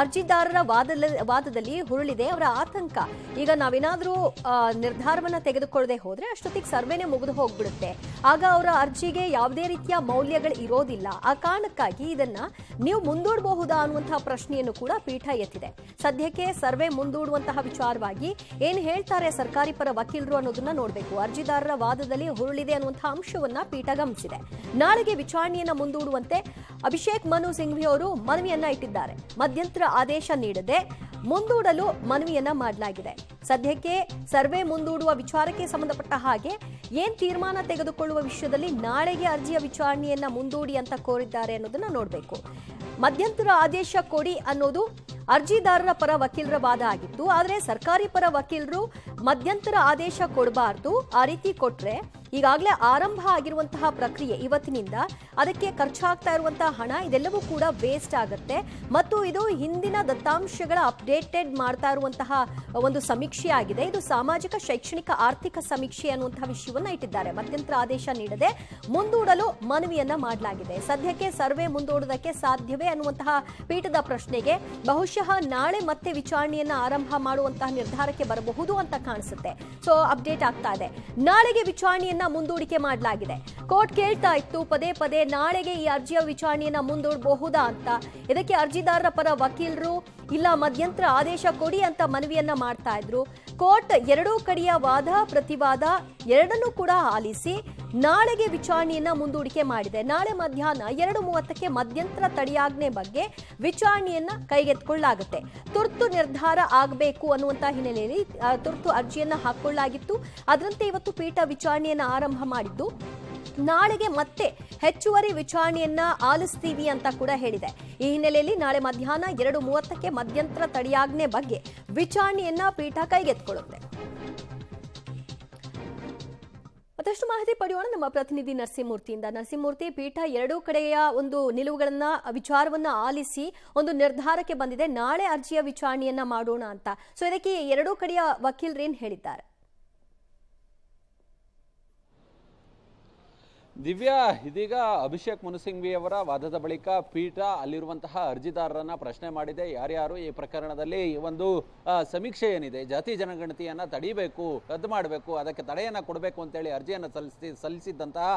ಅರ್ಜಿದಾರರ ವಾದದಲ್ಲಿ ಹುರುಳಿದೆ ಅವರ ಆತಂಕ. ಈಗ ನಾವೇನಾದ್ರೂ ನಿರ್ಧಾರವನ್ನ ತೆಗೆದುಕೊಳ್ಳದೆ ಹೋದ್ರೆ ಅಷ್ಟೊತ್ತಿಗೆ ಸರ್ವೆನೇ ಮುಗಿದು ಹೋಗ್ಬಿಡುತ್ತೆ. ಆಗ ಅವರ ಅರ್ಜಿಗೆ ಯಾವುದೇ ರೀತಿಯ ಮೌಲ್ಯಗಳು ಇರೋದಿಲ್ಲ. ಆ ಕಾರಣಕ್ಕಾಗಿ ಇದನ್ನ ನೀವು ಮುಂದೂಡಬಹುದಾ ಅನ್ನುವಂತಹ ಪ್ರಶ್ನೆಯನ್ನು ಕೂಡ ಪೀಠ ಎತ್ತಿದೆ. ಸದ್ಯಕ್ಕೆ ಸರ್ವೆ ಮುಂದೂಡುವಂತಹ ವಿಚಾರವಾಗಿ ಏನ್ ಹೇಳ್ತಾರೆ ಸರ್ಕಾರಿ ಪರ ವಕೀಲರು ಅನ್ನೋದನ್ನ ನೋಡಬೇಕು. ಅರ್ಜಿದಾರರ ವಾದದಲ್ಲಿ ಹುರುಳಿದೆ ಅನ್ನುವಂತಹ ಅಂಶವನ್ನ ಪೀಠ ಗಮನಿಸಿದೆ. ನಾಳೆಗೆ ವಿಚಾರಣೆಯನ್ನ ಮುಂದೂಡುವಂತೆ ಅಭಿಷೇಕ್ ಮನು ಸಿಂಘ್ವಿ ಅವರು ಮನವಿಯನ್ನ ಇಟ್ಟಿದ್ದಾರೆ. ಮಧ್ಯಂತರ ಆದೇಶ ನೀಡದೆ ಮುಂದೂಡಲು ಮನವಿಯನ್ನ ಮಾಡಲಾಗಿದೆ. ಸದ್ಯಕ್ಕೆ ಸರ್ವೆ ಮುಂದೂಡುವ ವಿಚಾರಕ್ಕೆ ಸಂಬಂಧಪಟ್ಟ ಹಾಗೆ ಏನ್ ತೀರ್ಮಾನ ತೆಗೆದುಕೊಳ್ಳುವ ವಿಷಯದಲ್ಲಿ ನಾಳೆಗೆ ಅರ್ಜಿಯ ವಿಚಾರಣೆಯನ್ನ ಮುಂದೂಡಿ ಅಂತ ಕೋರಿದ್ದಾರೆ ಅನ್ನೋದನ್ನ ನೋಡಬೇಕು. ಮಧ್ಯಂತರ ಆದೇಶ ಕೊಡಿ ಅನ್ನೋದು ಅರ್ಜಿದಾರರ ಪರ ವಕೀಲರ ವಾದ ಆಗಿತ್ತು. ಆದರೆ ಸರ್ಕಾರಿ ಪರ ವಕೀಲರು ಮಧ್ಯಂತರ ಆದೇಶ ಕೊಡಬಾರ್ದು, ಆ ರೀತಿ ಕೊಟ್ರೆ ಈಗಾಗಲೇ ಆರಂಭ ಆಗಿರುವಂತಹ ಪ್ರಕ್ರಿಯೆ ಇವತ್ತಿನಿಂದ ಅದಕ್ಕೆ ಖರ್ಚಾಗ್ತಾ ಇರುವಂತಹ ಹಣ ಇದೆಲ್ಲವೂ ಕೂಡ ವೇಸ್ಟ್ ಆಗುತ್ತೆ ಮತ್ತು ಇದು ಹಿಂದಿನ ದತ್ತಾಂಶಗಳ ಅಪ್ಡೇಟೆಡ್ ಮಾಡ್ತಾ ಇರುವಂತಹ ಒಂದು ಸಮೀಕ್ಷೆ ಆಗಿದೆ. ಇದು ಸಾಮಾಜಿಕ ಶೈಕ್ಷಣಿಕ ಆರ್ಥಿಕ ಸಮೀಕ್ಷೆ ಅನ್ನುವಂತಹ ವಿಷಯವನ್ನ ಇಟ್ಟಿದ್ದಾರೆ. ಮಧ್ಯಂತರ ಆದೇಶ ನೀಡದೆ ಮುಂದೂಡಲು ಮನವಿಯನ್ನ ಮಾಡಲಾಗಿದೆ. ಸದ್ಯಕ್ಕೆ ಸರ್ವೆ ಮುಂದೂಡುವುದಕ್ಕೆ ಸಾಧ್ಯವೇ ಅನ್ನುವಂತಹ ಪೀಠದ ಪ್ರಶ್ನೆಗೆ ಬಹುಶಃ ನಾಳೆ ಮತ್ತೆ ವಿಚಾರಣೆಯನ್ನ ಆರಂಭ ಮಾಡುವಂತಹ ನಿರ್ಧಾರಕ್ಕೆ ಬರಬಹುದು ಅಂತ ಕಾಣಿಸುತ್ತೆ. ಸೊ ಅಪ್ಡೇಟ್ ಆಗ್ತಾ ಇದೆ. ನಾಳೆಗೆ ವಿಚಾರಣೆಯನ್ನ ಮುಂದೂಡಿಕೆ ಮಾಡಲಾಗಿದೆ. ಕೋರ್ಟ್ ಕೇಳ್ತಾ ಇತ್ತು ಪದೇ ಪದೇ ನಾಳೆಗೆ ಈ ಅರ್ಜಿಯ ವಿಚಾರಣೆಯನ್ನ ಮುಂದೂಡಬಹುದಾ ಅಂತ. ಇದಕ್ಕೆ ಅರ್ಜಿದಾರರ ಪರ ವಕೀಲರು ಇಲ್ಲ ಮಧ್ಯಂತರ ಆದೇಶ ಕೊಡಿ ಅಂತ ಮನವಿಯನ್ನ ಮಾಡ್ತಾ ಇದ್ರು. ಕೋರ್ಟ್ ಎರಡೂ ಕಡೆಯ ವಾದ ಪ್ರತಿವಾದ ಎರಡನ್ನೂ ಕೂಡ ಆಲಿಸಿ ನಾಳೆಗೆ ವಿಚಾರಣೆಯನ್ನ ಮುಂದೂಡಿಕೆ ಮಾಡಿದೆ. ನಾಳೆ ಮಧ್ಯಾಹ್ನ 2:30ಕ್ಕೆ ಮಧ್ಯಂತರ ತಡೆಯಾಜ್ಞೆ ಬಗ್ಗೆ ವಿಚಾರಣೆಯನ್ನ ಕೈಗೆತ್ತಿಕೊಳ್ಳಲಾಗುತ್ತೆ. ತುರ್ತು ನಿರ್ಧಾರ ಆಗಬೇಕು ಅನ್ನುವಂತ ಹಿನ್ನೆಲೆಯಲ್ಲಿ ತುರ್ತು ಅರ್ಜಿಯನ್ನ ಹಾಕೊಳ್ಳಲಾಗಿತ್ತು. ಅದರಂತೆ ಇವತ್ತು ಪೀಠ ವಿಚಾರಣೆಯನ್ನ ಆರಂಭ ಮಾಡಿದ್ದು ನಾಳೆಗೆ ಮತ್ತೆ ಹೆಚ್ಚುವರಿ ವಿಚಾರಣೆಯನ್ನ ಆಲಿಸ್ತೀವಿ ಅಂತ ಕೂಡ ಹೇಳಿದೆ. ಈ ಹಿನ್ನೆಲೆಯಲ್ಲಿ ನಾಳೆ ಮಧ್ಯಾಹ್ನ 2:30ಕ್ಕೆ ಮಧ್ಯಂತರ ತಡೆಯಾಜ್ಞೆ ಬಗ್ಗೆ ವಿಚಾರಣೆಯನ್ನ ಪೀಠ ಕೈಗೆತ್ತಿಕೊಳ್ಳುತ್ತೆ. ಮತ್ತಷ್ಟು ಮಾಹಿತಿ ಪಡೆಯೋಣ ನಮ್ಮ ಪ್ರತಿನಿಧಿ ನರಸಿಂಹಮೂರ್ತಿಯಿಂದ. ನರಸಿಂಹಮೂರ್ತಿ, ಪೀಠ ಎರಡೂ ಕಡೆಯ ಒಂದು ನಿಲುವುಗಳನ್ನ ವಿಚಾರವನ್ನ ಆಲಿಸಿ ಒಂದು ನಿರ್ಧಾರಕ್ಕೆ ಬಂದಿದೆ. ನಾಳೆ ಅರ್ಜಿಯ ವಿಚಾರಣೆಯನ್ನ ಮಾಡೋಣ ಅಂತ. ಸೊ ಇದಕ್ಕೆ ಎರಡೂ ಕಡೆಯ ವಕೀಲರು ಏನ್ ಹೇಳಿದ್ದಾರೆ? ದಿವ್ಯಾ, ಇದೀಗ ಅಭಿಷೇಕ್ ಮನು ಸಿಂಘ್ವಿ ಅವರ ವಾದದ ಬಳಿಕ ಪೀಠ ಅಲ್ಲಿರುವಂತಹ ಅರ್ಜಿದಾರರನ್ನ ಪ್ರಶ್ನೆ ಮಾಡಿದೆ. ಯಾರ್ಯಾರು ಈ ಪ್ರಕರಣದಲ್ಲಿ ಒಂದು ಸಮೀಕ್ಷೆ ಏನಿದೆ, ಜಾತಿ ಜನಗಣತಿಯನ್ನ ತಡಿಬೇಕು, ರದ್ದು ಮಾಡಬೇಕು, ಅದಕ್ಕೆ ತಡೆಯನ್ನ ಕೊಡಬೇಕು ಅಂತೇಳಿ ಅರ್ಜಿಯನ್ನು ಸಲ್ಲಿಸಿದ್ದಂತಹ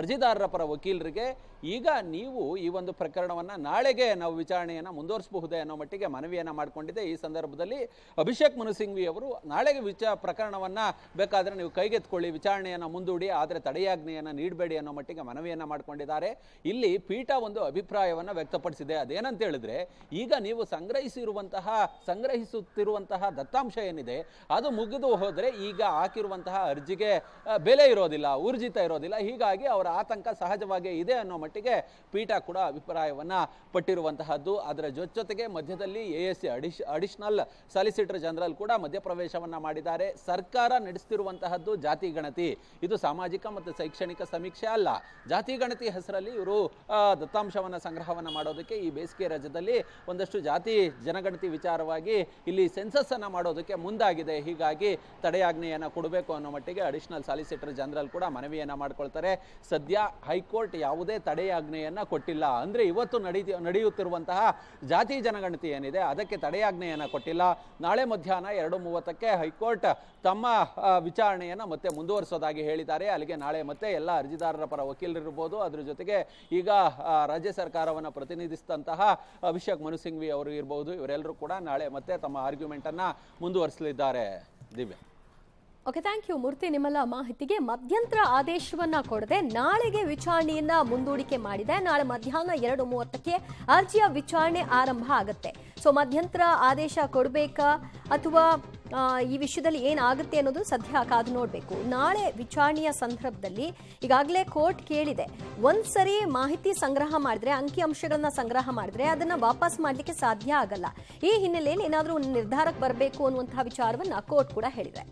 ಅರ್ಜಿದಾರರ ಪರ ವಕೀಲರಿಗೆ ಈಗ ನೀವು ಈ ಒಂದು ಪ್ರಕರಣವನ್ನ ನಾಳೆಗೆ ನಾವು ವಿಚಾರಣೆಯನ್ನ ಮುಂದುವರಿಸಬಹುದೇ ಅನ್ನೋ ಮಟ್ಟಿಗೆ ಮನವಿಯನ್ನ ಮಾಡಿಕೊಂಡಿದೆ. ಈ ಸಂದರ್ಭದಲ್ಲಿ ಅಭಿಷೇಕ್ ಮನು ಸಿಂಘ್ವಿ ಅವರು ನಾಳೆಗೆ ಪ್ರಕರಣವನ್ನ ಬೇಕಾದ್ರೆ ನೀವು ಕೈಗೆತ್ಕೊಳ್ಳಿ, ವಿಚಾರಣೆಯನ್ನ ಮುಂದೂಡಿ, ಆದರೆ ತಡೆಯಾಜ್ಞೆಯನ್ನ ನೀಡಬೇಡಿ ಅನ್ನೋ ಮಟ್ಟಿಗೆ ಮನವಿಯನ್ನ ಮಾಡಿಕೊಂಡಿದ್ದಾರೆ. ಇಲ್ಲಿ ಪೀಠ ಒಂದು ಅಭಿಪ್ರಾಯವನ್ನ ವ್ಯಕ್ತಪಡಿಸಿದೆ. ಅದೇನಂತ ಹೇಳಿದ್ರೆ, ಈಗ ನೀವು ಸಂಗ್ರಹಿಸುತ್ತಿರುವಂತಹ ದತ್ತಾಂಶ ಏನಿದೆ ಅದು ಮುಗಿದು ಹೋದ್ರೆ ಈಗ ಹಾಕಿರುವಂತಹ ಅರ್ಜಿಗೆ ಬೆಲೆ ಇರೋದಿಲ್ಲ, ಊರ್ಜಿತ ಇರೋದಿಲ್ಲ. ಹೀಗಾಗಿ ಅವರ ಆತಂಕ ಸಹಜವಾಗಿ ಇದೆ ಅನ್ನೋ ಮಟ್ಟಿಗೆ ಪೀಠ ಕೂಡ ಅಭಿಪ್ರಾಯವನ್ನ ಪಟ್ಟಿರುವಂತಹದ್ದು. ಅದರ ಜೊತೆಗೆ ಮಧ್ಯದಲ್ಲಿ ASC ಅಡಿಷನಲ್ ಸಾಲಿಸಿಟರ್ ಜನರಲ್ ಕೂಡ ಮಧ್ಯಪ್ರವೇಶವನ್ನ ಮಾಡಿದ್ದಾರೆ. ಸರ್ಕಾರ ನಡೆಸುತ್ತಿರುವಂತಹದ್ದು ಜಾತಿ ಗಣತಿ, ಇದು ಸಾಮಾಜಿಕ ಮತ್ತು ಶೈಕ್ಷಣಿಕ ಸಮೀಕ್ಷೆ ಅಲ್ಲ. ಜಾತಿ ಗಣತಿ ಹೆಸರಲ್ಲಿ ಇವರು ದತ್ತಾಂಶವನ್ನ ಸಂಗ್ರಹವನ್ನ ಮಾಡೋದಕ್ಕೆ ಈ ಬೇಸಿಗೆ ರಾಜ್ಯದಲ್ಲಿ ಒಂದಷ್ಟು ಜಾತಿ ಜನಗಣತಿ ವಿಚಾರವಾಗಿ ಇಲ್ಲಿ ಸೆನ್ಸಸ್ ಅನ್ನ ಮಾಡೋದಕ್ಕೆ ಮುಂದಾಗಿದೆ. ಹೀಗಾಗಿ ತಡೆಯಾಜ್ಞೆಯನ್ನ ಕೊಡಬೇಕು ಅನ್ನೋ ಮಟ್ಟಿಗೆ ಅಡಿಷನಲ್ ಸಾಲಿಸಿಟರ್ ಜನರಲ್ ಕೂಡ ಮನವಿಯನ್ನ ಮಾಡ್ಕೊಳ್ತಾರೆ. ಸದ್ಯ ಹೈಕೋರ್ಟ್ ಯಾವುದೇ ತಡೆಯಾಜ್ಞೆಯನ್ನ ಕೊಟ್ಟಿಲ್ಲ. ಅಂದ್ರೆ ಇವತ್ತು ನಡೆಯುತ್ತಿರುವಂತಹ ಜಾತಿ ಜನಗಣತಿ ಏನಿದೆ ಅದಕ್ಕೆ ತಡೆಯಾಜ್ಞೆಯನ್ನ ಕೊಟ್ಟಿಲ್ಲ. ನಾಳೆ ಮಧ್ಯಾಹ್ನ 2:30ಕ್ಕೆ ಹೈಕೋರ್ಟ್ ತಮ್ಮ ವಿಚಾರಣೆಯನ್ನ ಮತ್ತೆ ಮುಂದುವರಿಸೋದಾಗಿ ಹೇಳಿದ್ದಾರೆ. ಅಲ್ಲಿಗೆ ನಾಳೆ ಮತ್ತೆ ಎಲ್ಲ ಅರ್ಜಿದಾರರ ಪರ ವಕೀಲರಿರ್ಬೋದು, ಅದ್ರ ಜೊತೆಗೆ ಈಗ ರಾಜ್ಯ ಸರ್ಕಾರವನ್ನು ಪ್ರತಿನಿಧಿಸಿದಂತಹ ಅಭಿಷೇಕ್ ಮನು ಸಿಂಘ್ವಿ ಅವರು ಇರಬಹುದು, ಇವರೆಲ್ಲರೂ ಕೂಡ ನಾಳೆ ಮತ್ತೆ ತಮ್ಮ ಆರ್ಗ್ಯುಮೆಂಟ್ ಅನ್ನ ಮುಂದುವರಿಸಲಿದ್ದಾರೆ. ದಿವ್ಯಾ, ಓಕೆ, ಥ್ಯಾಂಕ್ ಯು ಮೂರ್ತಿ ನಿಮ್ಮೆಲ್ಲ ಮಾಹಿತಿಗೆ. ಮಧ್ಯಂತರ ಆದೇಶವನ್ನ ಕೊಡದೆ ನಾಳೆಗೆ ವಿಚಾರಣೆಯನ್ನ ಮುಂದೂಡಿಕೆ ಮಾಡಿದೆ. ನಾಳೆ ಮಧ್ಯಾಹ್ನ 2:30ಕ್ಕೆ ಅರ್ಜಿಯ ವಿಚಾರಣೆ ಆರಂಭ ಆಗುತ್ತೆ. ಸೊ ಮಧ್ಯಂತರ ಆದೇಶ ಕೊಡಬೇಕಾ ಅಥವಾ ಈ ವಿಷಯದಲ್ಲಿ ಏನಾಗುತ್ತೆ ಅನ್ನೋದು ಸದ್ಯ ಕಾದು ನೋಡಬೇಕು. ನಾಳೆ ವಿಚಾರಣೆಯ ಸಂದರ್ಭದಲ್ಲಿ ಈಗಾಗಲೇ ಕೋರ್ಟ್ ಕೇಳಿದೆ, ಒಂದ್ಸರಿ ಮಾಹಿತಿ ಸಂಗ್ರಹ ಮಾಡಿದ್ರೆ, ಅಂಕಿ ಅಂಶಗಳನ್ನ ಸಂಗ್ರಹ ಮಾಡಿದ್ರೆ ಅದನ್ನ ವಾಪಸ್ ಮಾಡಲಿಕ್ಕೆ ಸಾಧ್ಯ ಆಗಲ್ಲ. ಈ ಹಿನ್ನೆಲೆಯಲ್ಲಿ ಏನಾದರೂ ನಿರ್ಧಾರಕ್ಕೆ ಬರಬೇಕು ಅನ್ನುವಂತಹ ವಿಚಾರವನ್ನ ಕೋರ್ಟ್ ಕೂಡ ಹೇಳಿದೆ.